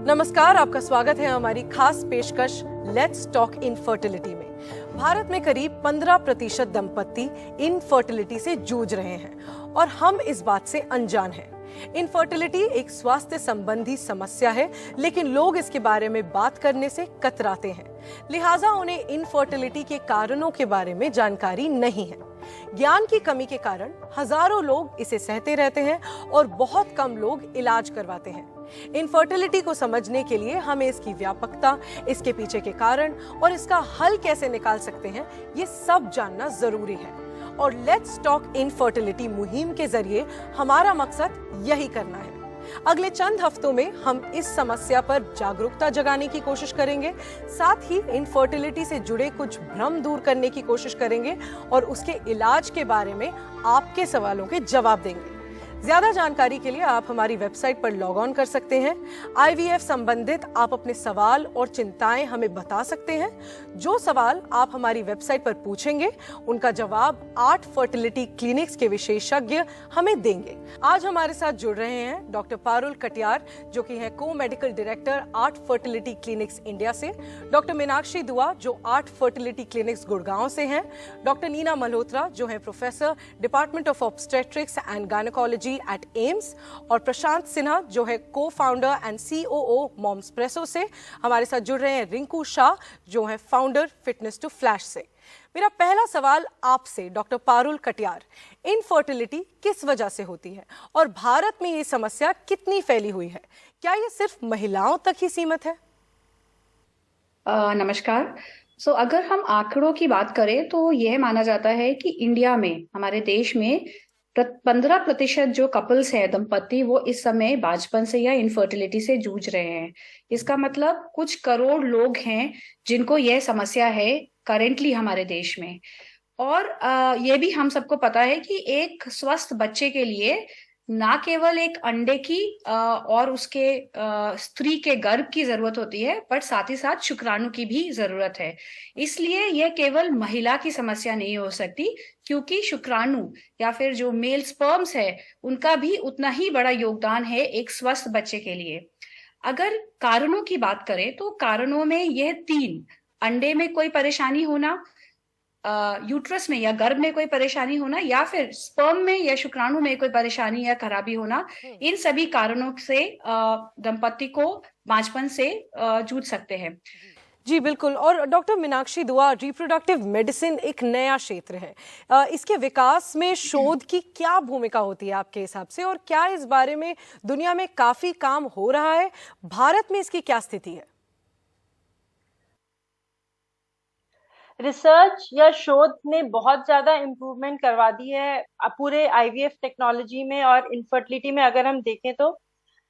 नमस्कार, आपका स्वागत है हमारी खास पेशकश लेट्स टॉक इनफर्टिलिटी में। भारत में करीब 15% दंपत्ति इनफर्टिलिटी से जूझ रहे हैं और हम इस बात से अनजान हैं। इनफर्टिलिटी एक स्वास्थ्य संबंधी समस्या है, लेकिन लोग इसके बारे में बात करने से कतराते हैं। लिहाजा उन्हें इनफर्टिलिटी के कारणों के बारे में जानकारी नहीं है। ज्ञान की कमी के कारण हजारों लोग इसे सहते रहते हैं और बहुत कम लोग इलाज करवाते हैं। इनफर्टिलिटी को समझने के लिए हमें इसकी व्यापकता, इसके पीछे के कारण और इसका हल कैसे निकाल सकते हैं, ये सब जानना जरूरी है। और लेट्स टॉक इनफर्टिलिटी मुहिम के जरिए हमारा मकसद यही करना है। अगले चंद हफ्तों में हम इस समस्या पर जागरूकता जगाने की कोशिश करेंगे, साथ ही इनफर्टिलिटी से जुड़े कुछ भ्रम दूर करने की कोशिश करेंगे और उसके इलाज के बारे में आपके सवालों के जवाब देंगे। ज्यादा जानकारी के लिए आप हमारी वेबसाइट पर लॉग ऑन कर सकते हैं। आईवीएफ संबंधित आप अपने सवाल और चिंताएं हमें बता सकते हैं। जो सवाल आप हमारी वेबसाइट पर पूछेंगे, उनका जवाब 8 फर्टिलिटी क्लिनिक्स के विशेषज्ञ हमें देंगे। आज हमारे साथ जुड़ रहे हैं डॉक्टर पारुल कटियार, जो कि है को medical director 8 fertility clinics India से, डॉक्टर मीनाक्षी दुआ, जो 8 फर्टिलिटी क्लिनिक्स गुड़गांव से हैं, डॉक्टर नीना मल्होत्रा, जो है professor department of obstetrics and gynaecology at AIIMS, और प्रशांत सिन्हा, जो है को फाउंडर एंड सीओओ मॉम्सप्रेसो से। हमारे साथ जुड़ रहे हैं रिंकू शाह, जो है फाउंडर फिटनेस टू फ्लैश से। मेरा पहला सवाल आपसे डॉक्टर पारुल कटियार, इनफर्टिलिटी किस वजह से होती है और भारत में ये समस्या कितनी फैली हुई है? क्या ये सिर्फ महिलाओं तक ही सीमित है? नमस्कार। अगर हम आंकड़ों की बात करें तो यह माना जाता है कि इंडिया में, हमारे देश में 15% जो कपल्स है, दंपत्ति, वो इस समय बांझपन से या इनफर्टिलिटी से जूझ रहे हैं। इसका मतलब कुछ करोड़ लोग हैं जिनको यह समस्या है करेंटली हमारे देश में। और ये भी हम सबको पता है कि एक स्वस्थ बच्चे के लिए ना केवल एक अंडे की और उसके स्त्री के गर्भ की जरूरत होती है, पर साथ ही साथ शुक्राणु की भी जरूरत है। इसलिए यह केवल महिला की समस्या नहीं हो सकती, क्योंकि शुक्राणु या फिर जो मेल स्पर्म्स है, उनका भी उतना ही बड़ा योगदान है एक स्वस्थ बच्चे के लिए। अगर कारणों की बात करें तो कारणों में यह 3: अंडे में कोई परेशानी होना, यूट्रस में या गर्भ में कोई परेशानी होना, या फिर स्पर्म में या शुक्राणु में कोई परेशानी या खराबी होना, इन सभी कारणों से दंपत्ति को बांझपन से जूझ सकते हैं। जी बिल्कुल। और डॉक्टर मीनाक्षी दुआ, रिप्रोडक्टिव मेडिसिन एक नया क्षेत्र है, इसके विकास में शोध की क्या भूमिका होती है आपके हिसाब से, और क्या इस बारे में दुनिया में काफी काम हो रहा है? भारत में इसकी क्या स्थिति है? रिसर्च या शोध ने बहुत ज्यादा इम्प्रूवमेंट करवा दी है पूरे आईवीएफ टेक्नोलॉजी में और इनफर्टिलिटी में। अगर हम देखें तो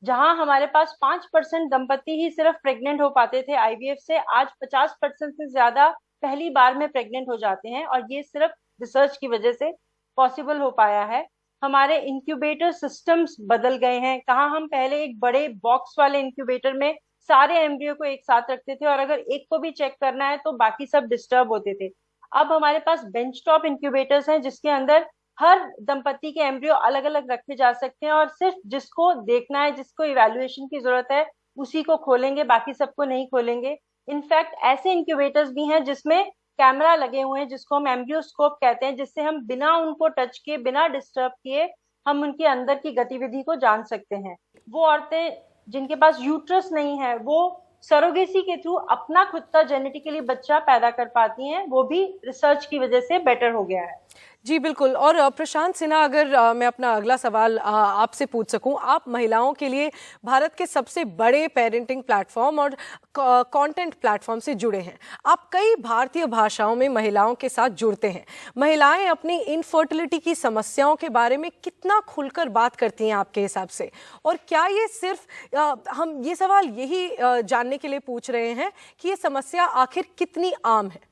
जहां हमारे पास 5% दंपत्ति ही सिर्फ प्रेग्नेंट हो पाते थे आईवीएफ से, आज 50% से ज्यादा पहली बार में प्रेग्नेंट हो जाते हैं, और ये सिर्फ रिसर्च की वजह से पॉसिबल हो पाया है। हमारे इंक्यूबेटर सिस्टम्स बदल गए हैं। कहाँ हम पहले एक बड़े बॉक्स वाले इंक्यूबेटर में सारे एम्ब्रियो को एक साथ रखते थे और अगर एक को भी चेक करना है तो बाकी सब डिस्टर्ब होते थे। अब हमारे पास बेंच टॉप इंक्यूबेटर्स हैं, जिसके अंदर हर दंपत्ति के एम्ब्रियो अलग अलग रखे जा सकते हैं और सिर्फ जिसको देखना है, जिसको इवैल्यूएशन की जरूरत है, उसी को खोलेंगे, बाकी सबको नहीं खोलेंगे। इनफैक्ट ऐसे इंक्यूबेटर्स भी हैं जिसमें कैमरा लगे हुए हैं, जिसको हम एम्ब्रियोस्कोप कहते हैं, जिससे हम बिना उनको टच किए, बिना डिस्टर्ब किए, हम उनके अंदर की गतिविधि को जान सकते हैं। वो औरतें जिनके पास यूट्रस नहीं है, वो सरोगेसी के थ्रू अपना खुद का जेनेटिकली बच्चा पैदा कर पाती हैं। वो भी रिसर्च की वजह से बेटर हो गया है। जी बिल्कुल। और प्रशांत सिन्हा, अगर मैं अपना अगला सवाल आपसे पूछ सकूं, आप महिलाओं के लिए भारत के सबसे बड़े पेरेंटिंग प्लेटफॉर्म और कंटेंट प्लेटफॉर्म से जुड़े हैं। आप कई भारतीय भाषाओं में महिलाओं के साथ जुड़ते हैं। महिलाएं अपनी इनफर्टिलिटी की समस्याओं के बारे में कितना खुलकर बात करती हैं आपके हिसाब से? और क्या ये सिर्फ हम ये सवाल यही जानने के लिए पूछ रहे हैं कि ये समस्या आखिर कितनी आम है?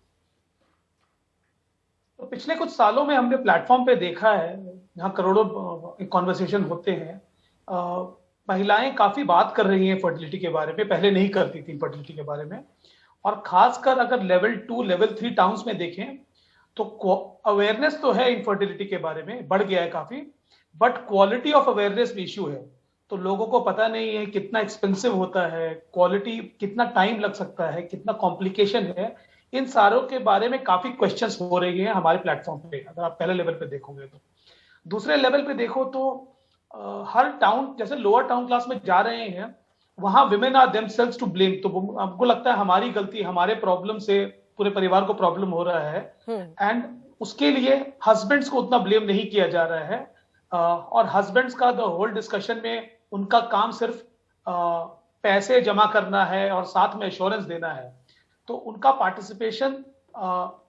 तो पिछले कुछ सालों में हमने प्लेटफॉर्म पे देखा है, यहाँ करोड़ों कॉन्वर्सेशन होते हैं। महिलाएं काफी बात कर रही हैं फर्टिलिटी के बारे में, पहले नहीं करती थी फर्टिलिटी के बारे में। और खासकर अगर लेवल 2, लेवल 3 टाउन्स में देखें तो अवेयरनेस तो है इनफर्टिलिटी के बारे में, बढ़ गया है काफी, बट क्वालिटी ऑफ अवेयरनेस भी इश्यू है। तो लोगों को पता नहीं है कितना एक्सपेंसिव होता है, क्वालिटी कितना टाइम लग सकता है, कितना कॉम्प्लिकेशन है। इन सारों के बारे में काफी क्वेश्चंस हो रही हैं हमारे प्लेटफॉर्म पे, अगर आप पहले लेवल पे देखोगे तो। दूसरे लेवल पे देखो तो हर टाउन, जैसे लोअर टाउन क्लास में जा रहे हैं, वहां women are themselves to blame. तो आपको लगता है हमारी गलती, हमारे प्रॉब्लम से पूरे परिवार को प्रॉब्लम हो रहा है, एंड उसके लिए हस्बैंड्स को उतना ब्लेम नहीं किया जा रहा है। और हस्बैंड्स का द होल डिस्कशन में उनका काम सिर्फ पैसे जमा करना है और साथ में एश्योरेंस देना है। तो उनका पार्टिसिपेशन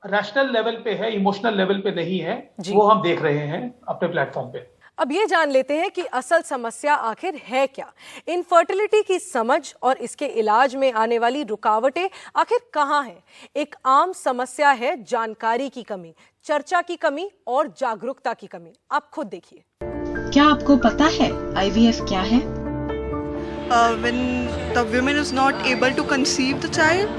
रैशनल लेवल पे है, इमोशनल लेवल पे नहीं है। वो हम देख रहे हैं अपने प्लेटफॉर्म पे। अब ये जान लेते हैं कि असल समस्या आखिर है क्या। इनफर्टिलिटी की समझ और इसके इलाज में आने वाली रुकावटें आखिर कहाँ हैं। एक आम समस्या है जानकारी की कमी, चर्चा की कमी और जागरूकता की कमी। आप खुद देखिए। क्या आपको पता है IVF क्या है? When the woman is not able to conceive the child,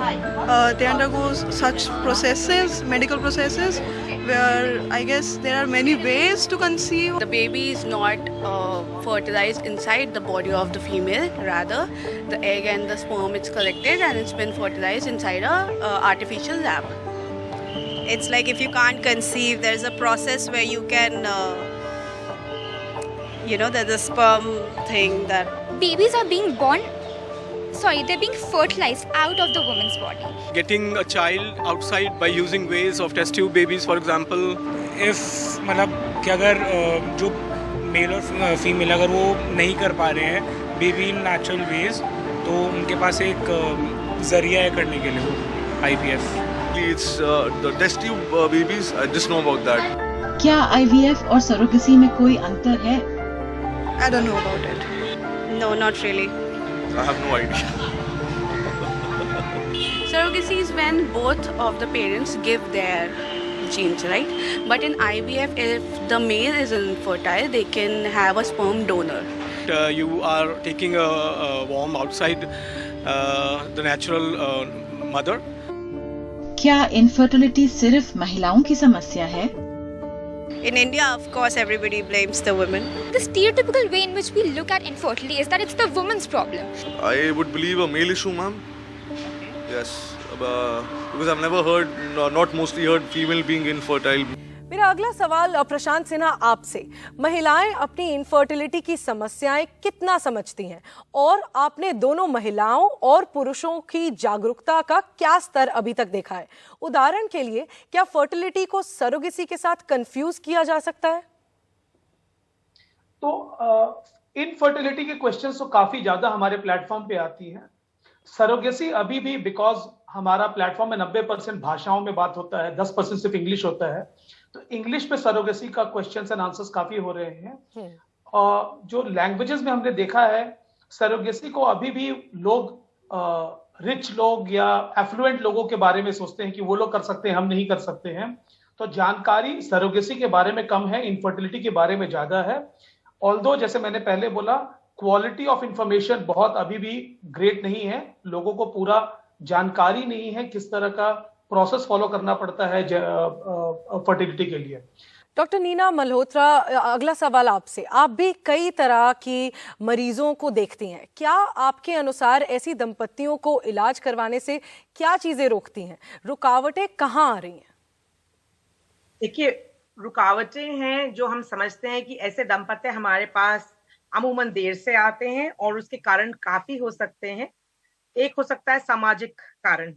they undergo such processes, medical processes, where I guess there are many ways to conceive. The baby is not fertilized inside the body of the female. Rather, the egg and the sperm is collected and it's been fertilized inside a artificial lab. It's like if you can't conceive, there's a process where you can, there's a sperm thing that babies are being born, they're being fertilized out of the woman's body. Getting a child outside by using ways of test tube babies, for example. If मतलब कि अगर जो mail और female अगर वो नहीं कर पा रहे हैं बेबी इन नेचुरल वेज, तो उनके पास एक जरिया है करने के लिए वो IVF. It's the test tube babies. I just know about that. क्या IVF और सरोगेसी में कोई अंतर है? I don't know about it. No, not really. I have no idea. Surrogacy is when both of the parents give their genes, right? But in IVF, if the male is infertile, they can have a sperm donor. You are taking a worm outside the natural mother. क्या infertility सिर्फ महिलाओं की समस्या है? In India, of course, everybody blames the women. The stereotypical way in which we look at infertility is that it's the woman's problem. I would believe a male issue, ma'am. Yes, because I've never heard, not mostly heard, female being infertile. मेरा अगला सवाल प्रशांत सिन्हा आपसे। महिलाएं अपनी infertility की समस्याएं कितना समझती हैं और आपने दोनों महिलाओं और पुरुषों की जागरूकता का क्या स्तर अभी तक देखा है? उदाहरण के लिए, क्या फर्टिलिटी को सरोगेसी के साथ कंफ्यूज किया जा सकता है? तो इनफर्टिलिटी के क्वेश्चंस तो काफी ज्यादा हमारे प्लेटफॉर्म पे आती हैं। सरोगेसी अभी भी, बिकॉज हमारा प्लेटफॉर्म में 90% भाषाओं में बात होता है, 10% सिर्फ इंग्लिश होता है, तो इंग्लिश पे सरोगेसी का क्वेश्चंस एंड आंसर्स काफी हो रहे हैं। और जो लैंग्वेजेस में हमने देखा है, सरोगेसी को अभी भी लोग रिच लोग या एफ्लुएंट लोगों के बारे में सोचते हैं कि वो लोग कर सकते हैं, हम नहीं कर सकते हैं। तो जानकारी सरोगेसी के बारे में कम है, इनफर्टिलिटी के बारे में ज्यादा है। ऑल्दो जैसे मैंने पहले बोला, क्वालिटी ऑफ इंफॉर्मेशन बहुत अभी भी ग्रेट नहीं है, लोगों को पूरा जानकारी नहीं है किस तरह का प्रोसेस फॉलो करना पड़ता है फर्टिलिटी के लिए। डॉक्टर नीना मल्होत्रा, अगला सवाल आपसे। आप भी कई तरह की मरीजों को देखती हैं, क्या आपके अनुसार ऐसी दंपतियों को इलाज करवाने से क्या चीजें रोकती हैं? रुकावटें कहाँ आ रही हैं? देखिए, रुकावटें हैं जो हम समझते हैं कि ऐसे दंपत्ति हमारे पास अमूमन देर से आते हैं और उसके कारण काफी हो सकते हैं। एक हो सकता है सामाजिक कारण।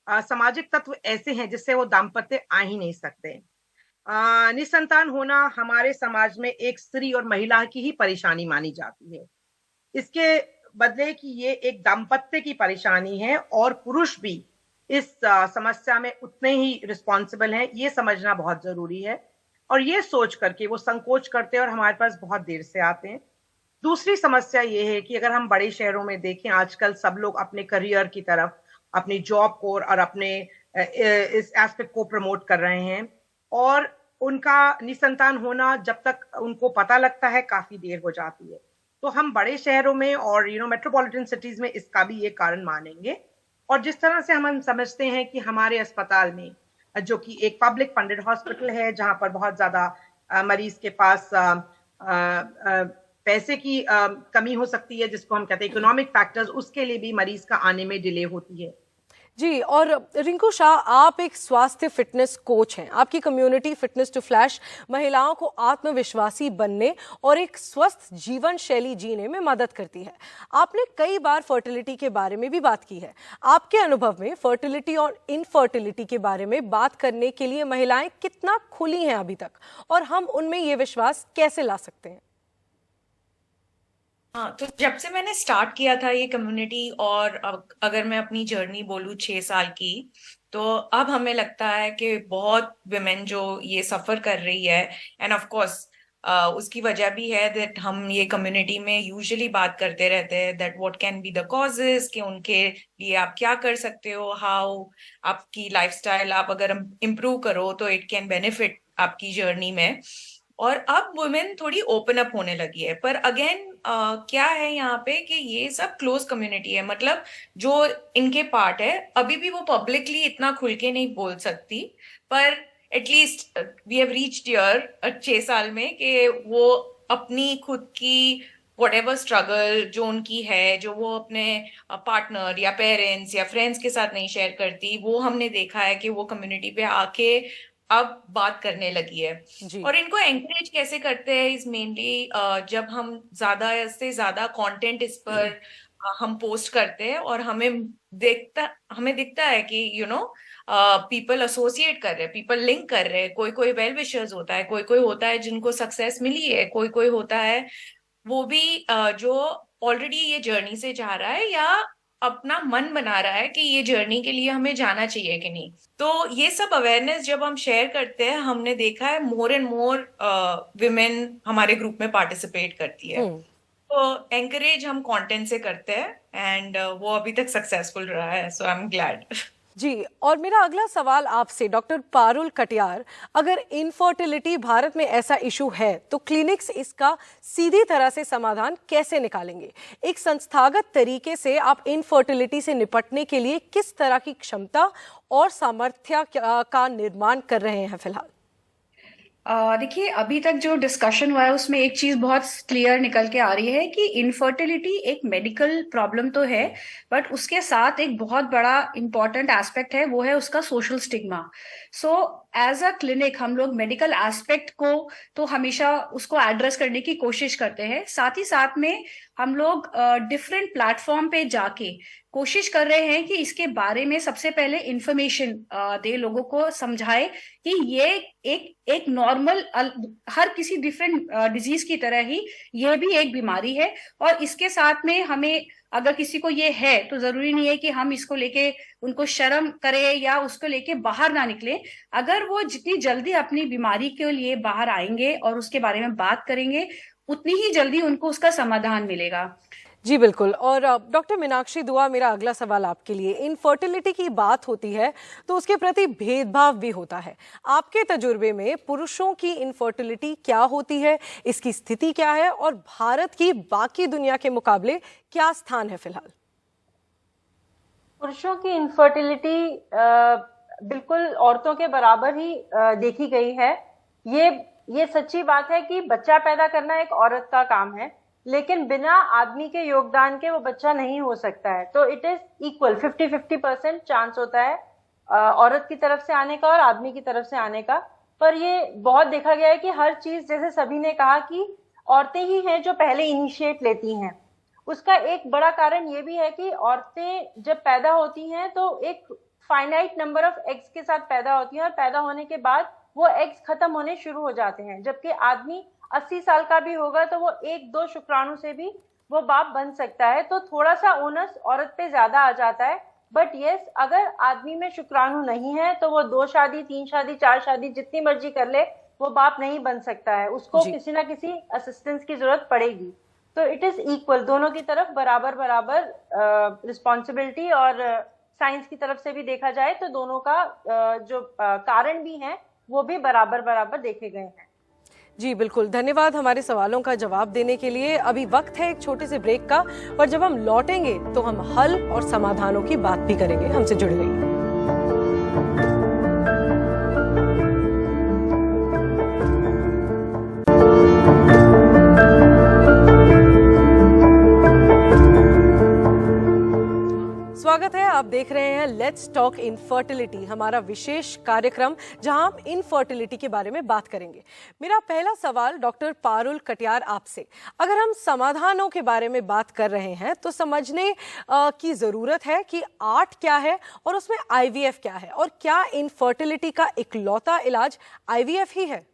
सामाजिक तत्व ऐसे हैं जिससे वो दाम्पत्य आ ही नहीं सकते। निसंतान होना हमारे समाज में एक स्त्री और महिला की ही परेशानी मानी जाती है। इसके बदले कि ये एक दाम्पत्य की परेशानी है और पुरुष भी इस समस्या में उतने ही रिस्पॉन्सिबल हैं, ये समझना बहुत जरूरी है। और ये सोच करके वो संकोच करते हैं और हमारे पास बहुत देर से आते हैं। दूसरी समस्या ये है कि अगर हम बड़े शहरों में देखें, आजकल सब लोग अपने करियर की तरफ, अपनी जॉब को और अपने इस एस्पेक्ट को प्रमोट कर रहे हैं और उनका निसंतान होना जब तक उनको पता लगता है काफी देर हो जाती है। तो हम बड़े शहरों में और मेट्रोपॉलिटन सिटीज में इसका भी ये कारण मानेंगे। और जिस तरह से हम समझते हैं कि हमारे अस्पताल में, जो कि एक पब्लिक फंडेड हॉस्पिटल है जहां पर बहुत ज्यादा मरीज के पास पैसे की कमी हो सकती है, जिसको हम कहते हैं इकोनॉमिक फैक्टर्स, उसके लिए भी मरीज का आने में डिले होती है। जी, और रिंकू शाह, आप एक स्वास्थ्य फिटनेस कोच हैं। आपकी कम्युनिटी फिटनेस टू फ्लैश महिलाओं को आत्मविश्वासी बनने और एक स्वस्थ जीवन शैली जीने में मदद करती है। आपने कई बार फर्टिलिटी के बारे में भी बात की है। आपके अनुभव में फर्टिलिटी और इनफर्टिलिटी के बारे में बात करने के लिए महिलाएं कितना खुली हैं अभी तक, और हम उनमें ये विश्वास कैसे ला सकते हैं? हाँ, तो जब से मैंने स्टार्ट किया था ये कम्युनिटी, और अगर मैं अपनी जर्नी बोलूँ 6 साल की, तो अब हमें लगता है कि बहुत विमेन जो ये सफर कर रही है, एंड ऑफ कोर्स उसकी वजह भी है दैट हम ये कम्युनिटी में यूजुअली बात करते रहते हैं that what can be the causes, कि उनके लिए आप क्या कर सकते हो, हाउ आपकी लाइफस्टाइल आप अगर इम्प्रूव करो तो इट कैन बेनिफिट आपकी जर्नी में। और अब वुमेन थोड़ी ओपन अप होने लगी है, पर अगेन क्या है यहाँ पे कि ये सब क्लोज कम्युनिटी है, मतलब जो इनके पार्ट है अभी भी वो पब्लिकली इतना खुल के नहीं बोल सकती, पर at least we have reached here 6 साल में कि वो अपनी खुद की whatever स्ट्रगल जो उनकी है, जो वो अपने पार्टनर या पेरेंट्स या फ्रेंड्स के साथ नहीं शेयर करती, वो हमने देखा है कि वो कम्युनिटी पे आके अब बात करने लगी है। और इनको एंकरेज कैसे करते हैं इज मेनली जब हम ज्यादा से ज्यादा कंटेंट इस पर हम पोस्ट करते हैं, और हमें दिखता है कि यू नो पीपल एसोसिएट कर रहे हैं, पीपल लिंक कर रहे हैं। कोई वेल विशर्स होता है, कोई होता है जिनको सक्सेस मिली है, कोई होता है वो भी जो ऑलरेडी ये जर्नी से जा रहा है या अपना मन बना रहा है कि ये जर्नी के लिए हमें जाना चाहिए कि नहीं। तो ये सब अवेयरनेस जब हम शेयर करते हैं, हमने देखा है मोर एंड मोर विमेन हमारे ग्रुप में पार्टिसिपेट करती है। तो एंकरेज हम कंटेंट से करते हैं, एंड वो अभी तक सक्सेसफुल रहा है, सो आई एम ग्लैड। जी, और मेरा अगला सवाल आपसे डॉक्टर पारुल कटियार, अगर इनफर्टिलिटी भारत में ऐसा इशू है तो क्लिनिक्स इसका सीधी तरह से समाधान कैसे निकालेंगे? एक संस्थागत तरीके से आप इनफर्टिलिटी से निपटने के लिए किस तरह की क्षमता और सामर्थ्य का निर्माण कर रहे हैं फिलहाल? देखिए, अभी तक जो डिस्कशन हुआ है उसमें एक चीज बहुत क्लियर निकल के आ रही है कि इनफर्टिलिटी एक मेडिकल प्रॉब्लम तो है, बट उसके साथ एक बहुत बड़ा इंपॉर्टेंट एस्पेक्ट है, वो है उसका social stigma. So as a clinic हम लोग मेडिकल एस्पेक्ट को तो हमेशा उसको एड्रेस करने की कोशिश करते हैं, साथ ही साथ में हम लोग डिफरेंट प्लेटफॉर्म पे जाके कोशिश कर रहे हैं कि इसके बारे में सबसे पहले इंफॉर्मेशन दे, लोगों को समझाए कि ये एक नॉर्मल हर किसी डिफरेंट डिजीज की तरह ही ये भी एक बीमारी है। और इसके साथ में हमें अगर किसी को ये है तो जरूरी नहीं है कि हम इसको लेके उनको शर्म करें या उसको लेके बाहर ना निकले। अगर वो जितनी जल्दी अपनी बीमारी के लिए बाहर आएंगे और उसके बारे में बात करेंगे, उतनी ही जल्दी उनको उसका समाधान मिलेगा। जी बिल्कुल। और डॉक्टर मीनाक्षी दुआ, मेरा अगला सवाल आपके लिए, इनफर्टिलिटी की बात होती है तो उसके प्रति भेदभाव भी होता है। आपके तजुर्बे में पुरुषों की इनफर्टिलिटी क्या होती है, इसकी स्थिति क्या है, और भारत की बाकी दुनिया के मुकाबले क्या स्थान है फिलहाल? पुरुषों की इनफर्टिलिटी बिल्कुल औरतों के बराबर ही देखी गई है। ये सच्ची बात है कि बच्चा पैदा करना एक औरत का काम है, लेकिन बिना आदमी के योगदान के वो बच्चा नहीं हो सकता है। तो इट इज इक्वल 50-50% चांस होता है औरत की तरफ से आने का और आदमी की तरफ से आने का। पर ये बहुत देखा गया है कि हर चीज, जैसे सभी ने कहा, कि औरतें ही हैं जो पहले इनिशिएट लेती हैं। उसका एक बड़ा कारण ये भी है कि औरतें जब पैदा होती हैं तो एक फाइनाइट नंबर ऑफ एग्स के साथ पैदा होती हैं, और पैदा होने के बाद वो एग्स खत्म होने शुरू हो जाते हैं। जबकि आदमी 80 साल का भी होगा तो वो 1-2 शुक्राणु से भी वो बाप बन सकता है। तो थोड़ा सा ओनस औरत पे ज्यादा आ जाता है। बट यस, अगर आदमी में शुक्राणु नहीं है तो वो 2 शादी, 3 शादी, 4 शादी जितनी मर्जी कर ले, वो बाप नहीं बन सकता है। उसको किसी ना किसी असिस्टेंस की जरूरत पड़ेगी। तो इट इज इक्वल, दोनों की तरफ बराबर रिस्पॉन्सिबिलिटी। और साइंस की तरफ से भी देखा जाए तो दोनों का जो कारण भी है वो भी बराबर देखे गए हैं। जी बिल्कुल, धन्यवाद हमारे सवालों का जवाब देने के लिए। अभी वक्त है एक छोटे से ब्रेक का, और जब हम लौटेंगे तो हम हल और समाधानों की बात भी करेंगे। हमसे जुड़े रहिए। स्वागत है, आप देख रहे हैं लेट्स टॉक इनफर्टिलिटी, हमारा विशेष कार्यक्रम जहां हम इनफर्टिलिटी के बारे में बात करेंगे। मेरा पहला सवाल डॉक्टर पारुल कटियार आपसे, अगर हम समाधानों के बारे में बात कर रहे हैं तो समझने की जरूरत है कि आर्ट क्या है और उसमें आईवीएफ क्या है, और क्या इनफर्टिलिटी का इकलौता इलाज आईवीएफ ही है?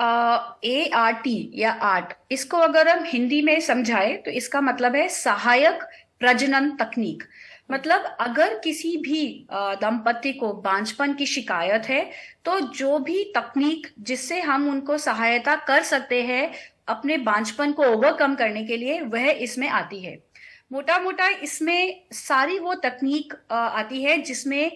ART या आर्ट, इसको अगर हम हिंदी में समझाए तो इसका मतलब है सहायक प्रजनन तकनीक। मतलब अगर किसी भी दंपति को बांझपन की शिकायत है तो जो भी तकनीक जिससे हम उनको सहायता कर सकते हैं अपने बांझपन को ओवरकम करने के लिए, वह इसमें आती है। मोटा मोटा इसमें सारी वो तकनीक आती है जिसमें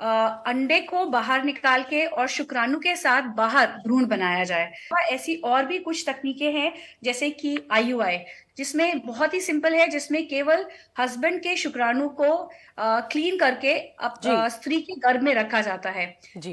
अंडे को बाहर निकाल के और शुक्राणु के साथ बाहर भ्रूण बनाया जाए। ऐसी और भी कुछ तकनीकें हैं जैसे कि IUI, जिसमें बहुत ही सिंपल है, जिसमें केवल हस्बैंड के शुक्राणु को क्लीन करके स्त्री के गर्भ में रखा जाता है।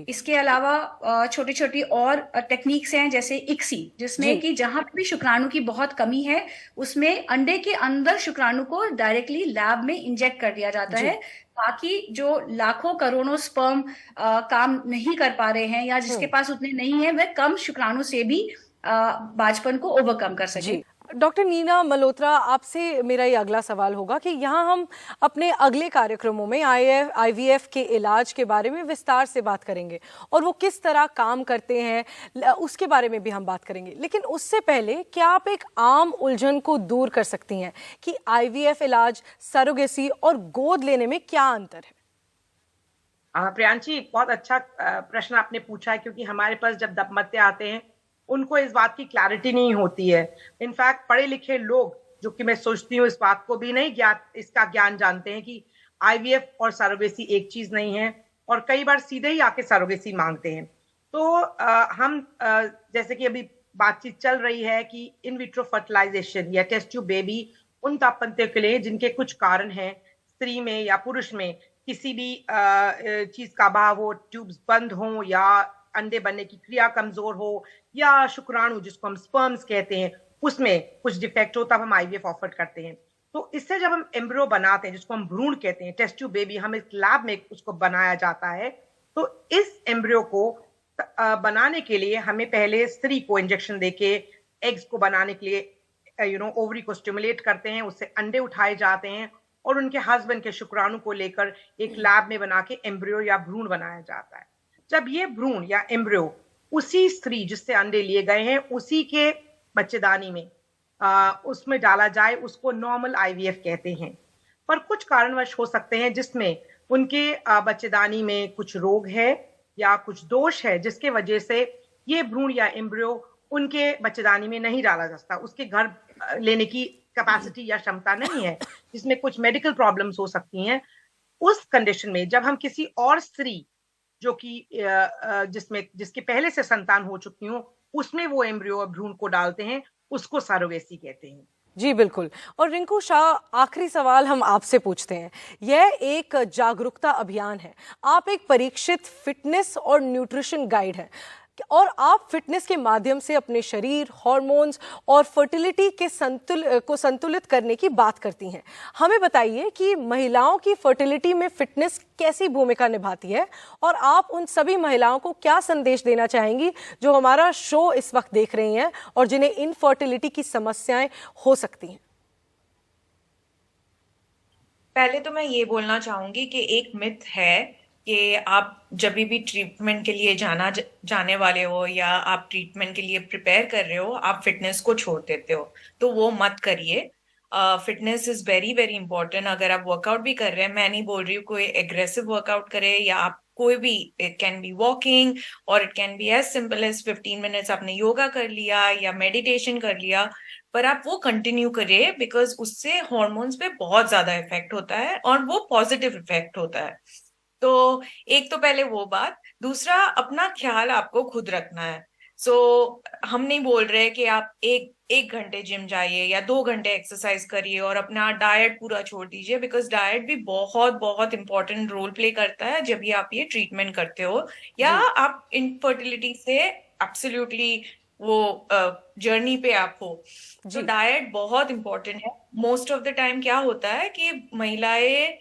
इसके अलावा छोटी छोटी और टेक्निक्स हैं जैसे ICSI, जिसमें कि जहां भी शुक्राणु की बहुत कमी है उसमें अंडे के अंदर शुक्राणु को डायरेक्टली लैब में इंजेक्ट कर दिया जाता है, ताकि जो लाखों करोड़ों स्पर्म काम नहीं कर पा रहे हैं या जिसके पास उतने नहीं है, वह कम शुक्राणु से भी बांझपन को ओवरकम कर सके। डॉक्टर नीना मल्होत्रा, आपसे मेरा ये अगला सवाल होगा कि यहाँ हम अपने अगले कार्यक्रमों में IVF के इलाज के बारे में विस्तार से बात करेंगे और वो किस तरह काम करते हैं उसके बारे में भी हम बात करेंगे, लेकिन उससे पहले क्या आप एक आम उलझन को दूर कर सकती हैं कि IVF इलाज, सरोगेसी और गोद लेने में क्या अंतर है? प्रियांशी, बहुत अच्छा प्रश्न आपने पूछा है, क्योंकि हमारे पास जब दंपत्ति आते हैं उनको इस बात की क्लैरिटी नहीं होती है। इनफैक्ट पढ़े लिखे लोग, जो कि मैं सोचती हूँ इस बात को भी नहीं इसका ज्ञान जानते हैं कि IVF और सरोगेसी एक चीज नहीं है, और कई बार सीधे ही आके सरोगेसी मांगते हैं। तो हम जैसे कि अभी बातचीत चल रही है कि इन विट्रो फर्टिलाइजेशन या टेस्ट ट्यूब बेबी उन दंपत्तियों के लिए जिनके कुछ कारण हैं, स्त्री में या पुरुष में किसी भी चीज का अभाव हो, ट्यूब्स बंद हो या अंडे बनने की क्रिया कमजोर हो या शुक्राणु जिसको हम स्पर्म्स कहते हैं उसमें कुछ डिफेक्ट हो, तब हम IVF ऑफर करते हैं। तो इससे जब हम एम्ब्रियो बनाते हैं जिसको हम भ्रूण कहते हैं, टेस्ट ट्यूब बेबी, हम एक लैब में उसको बनाया जाता है। तो इस एम्ब्रियो को बनाने के लिए हमें पहले स्त्री को इंजेक्शन देके एग्स को बनाने के लिए ओवरी को स्टिमुलेट करते हैं, उससे अंडे उठाए जाते हैं और उनके हस्बैंड के शुक्राणु को लेकर एक लैब में बना के एम्ब्रियो या भ्रूण बनाया जाता है। जब ये भ्रूण या एम्ब्रियो उसी स्त्री जिससे अंडे लिए गए हैं उसी के बच्चेदानी में उसमें डाला जाए, उसको नॉर्मल IVF कहते हैं। पर कुछ कारणवश हो सकते हैं जिसमें उनके बच्चेदानी में कुछ रोग है या कुछ दोष है, जिसके वजह से ये भ्रूण या एम्ब्रियो उनके बच्चेदानी में नहीं डाला जा सकता, उसके गर्भ लेने की कैपेसिटी या क्षमता नहीं है, जिसमें कुछ मेडिकल प्रॉब्लम्स हो सकती हैं। उस कंडीशन में जब हम किसी और स्त्री जो कि जिसके पहले से संतान हो चुकी हो उसमें वो एम्ब्रियो और भ्रूण को डालते हैं, उसको सरोगेसी कहते हैं। जी बिल्कुल। और रिंकू शाह, आखिरी सवाल हम आपसे पूछते हैं। यह एक जागरूकता अभियान है, आप एक परीक्षित फिटनेस और न्यूट्रिशन गाइड हैं और आप फिटनेस के माध्यम से अपने शरीर, हार्मोन्स और फर्टिलिटी के संतुलित करने की बात करती हैं। हमें बताइए कि महिलाओं की फर्टिलिटी में फिटनेस कैसी भूमिका निभाती है और आप उन सभी महिलाओं को क्या संदेश देना चाहेंगी जो हमारा शो इस वक्त देख रही हैं और जिन्हें इनफर्टिलिटी की समस्याएं हो सकती हैं। पहले तो मैं ये बोलना चाहूंगी कि एक मिथ है कि आप जब भी ट्रीटमेंट के लिए जाने वाले हो या आप ट्रीटमेंट के लिए प्रिपेयर कर रहे हो, आप फिटनेस को छोड़ देते हो, तो वो मत करिए। Fitness is very very important. अगर आप वर्कआउट भी कर रहे हैं, मैं नहीं बोल रही हूँ कोई एग्रेसिव वर्कआउट करे, या आप कोई भी, इट कैन बी वॉकिंग और it can be as simple as 15 minutes आपने योगा कर लिया या मेडिटेशन कर लिया, पर आप वो कंटिन्यू करिए, बिकॉज उससे हॉर्मोन्स पे बहुत ज्यादा इफेक्ट होता है और वो पॉजिटिव इफेक्ट होता है। तो एक तो पहले वो बात। दूसरा, अपना ख्याल आपको खुद रखना है। हम नहीं बोल रहे कि आप एक घंटे जिम जाइए या 2 घंटे एक्सरसाइज करिए और अपना डाइट पूरा छोड़ दीजिए, बिकॉज डाइट भी बहुत बहुत इंपॉर्टेंट रोल प्ले करता है जब भी आप ये ट्रीटमेंट करते हो या आप इनफर्टिलिटी से एब्सोल्युटली वो जर्नी पे आप हो। तो डाइट बहुत इंपॉर्टेंट है। मोस्ट ऑफ द टाइम क्या होता है कि महिलाएं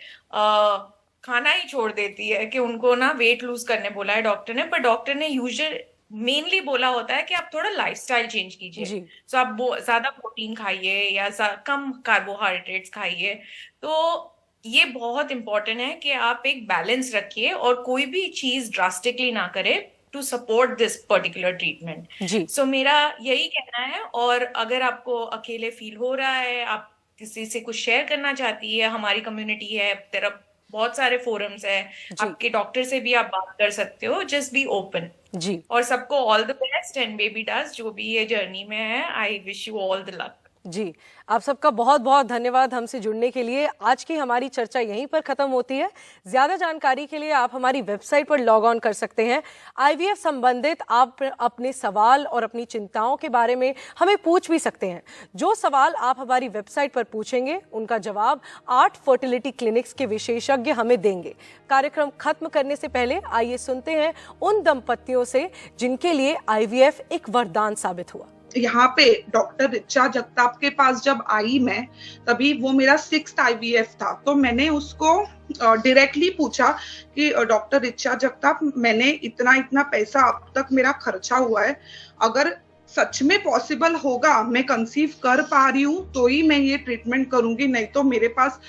खाना ही छोड़ देती है कि उनको ना वेट लूज करने बोला है डॉक्टर ने, पर डॉक्टर ने यूजुअल मेनली बोला होता है कि आप थोड़ा लाइफस्टाइल चेंज कीजिए। सो आप ज्यादा प्रोटीन खाइए या कम कार्बोहाइड्रेट्स खाइए। तो ये बहुत इंपॉर्टेंट है कि आप एक बैलेंस रखिए और कोई भी चीज ड्रास्टिकली ना करे to support this particular treatment. So मेरा यही कहना है। और अगर आपको अकेले फील हो रहा है, आप किसी से कुछ शेयर करना चाहती है, हमारी कम्युनिटी है, तेरा बहुत सारे फोरम्स है, आपके डॉक्टर से भी आप बात कर सकते हो। जस्ट बी ओपन जी। और सबको all the best and baby dust जो भी ये जर्नी में है, I wish you all the luck. जी, आप सबका बहुत बहुत धन्यवाद हमसे जुड़ने के लिए। आज की हमारी चर्चा यहीं पर खत्म होती है। ज्यादा जानकारी के लिए आप हमारी वेबसाइट पर लॉग ऑन कर सकते हैं। आईवीएफ संबंधित आप अपने सवाल और अपनी चिंताओं के बारे में हमें पूछ भी सकते हैं। जो सवाल आप हमारी वेबसाइट पर पूछेंगे उनका जवाब 8 फर्टिलिटी क्लिनिक्स के विशेषज्ञ हमें देंगे। कार्यक्रम खत्म करने से पहले आइए सुनते हैं उन दंपतियों से जिनके लिए आईवीएफ एक वरदान साबित हुआ। यहाँ पे डॉक्टर रिचा जगताप के पास जब आई मैं, तभी वो मेरा 6th IVF था। तो मैंने उसको डायरेक्टली पूछा कि डॉक्टर रिचा जगताप, मैंने इतना पैसा अब तक मेरा खर्चा हुआ है, अगर सच में पॉसिबल होगा, मैं कंसीव कर पा रही हूँ तो ही मैं ये ट्रीटमेंट करूंगी, नहीं तो मेरे पास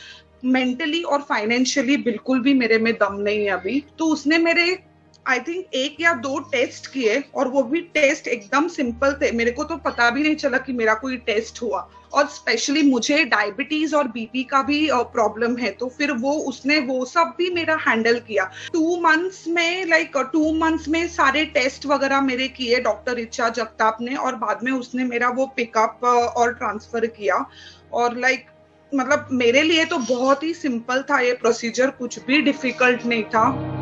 मेंटली और फाइनेंशियली बिल्कुल भी मेरे में दम नहीं है अभी। तो उसने मेरे आई थिंक 1 या 2 टेस्ट किए और वो भी टेस्ट एकदम सिंपल थे। मेरे को तो पता भी नहीं चला कि मेरा कोई टेस्ट हुआ। और स्पेशली मुझे डायबिटीज और बीपी का भी प्रॉब्लम है, तो फिर उसने वो सब भी मेरा हैंडल किया। 2 मंथ्स में सारे टेस्ट वगैरह मेरे किए डॉक्टर रिचा जगताप ने, और बाद में उसने मेरा वो पिकअप और ट्रांसफर किया। और मतलब मेरे लिए तो बहुत ही सिंपल था ये प्रोसीजर, कुछ भी डिफिकल्ट नहीं था।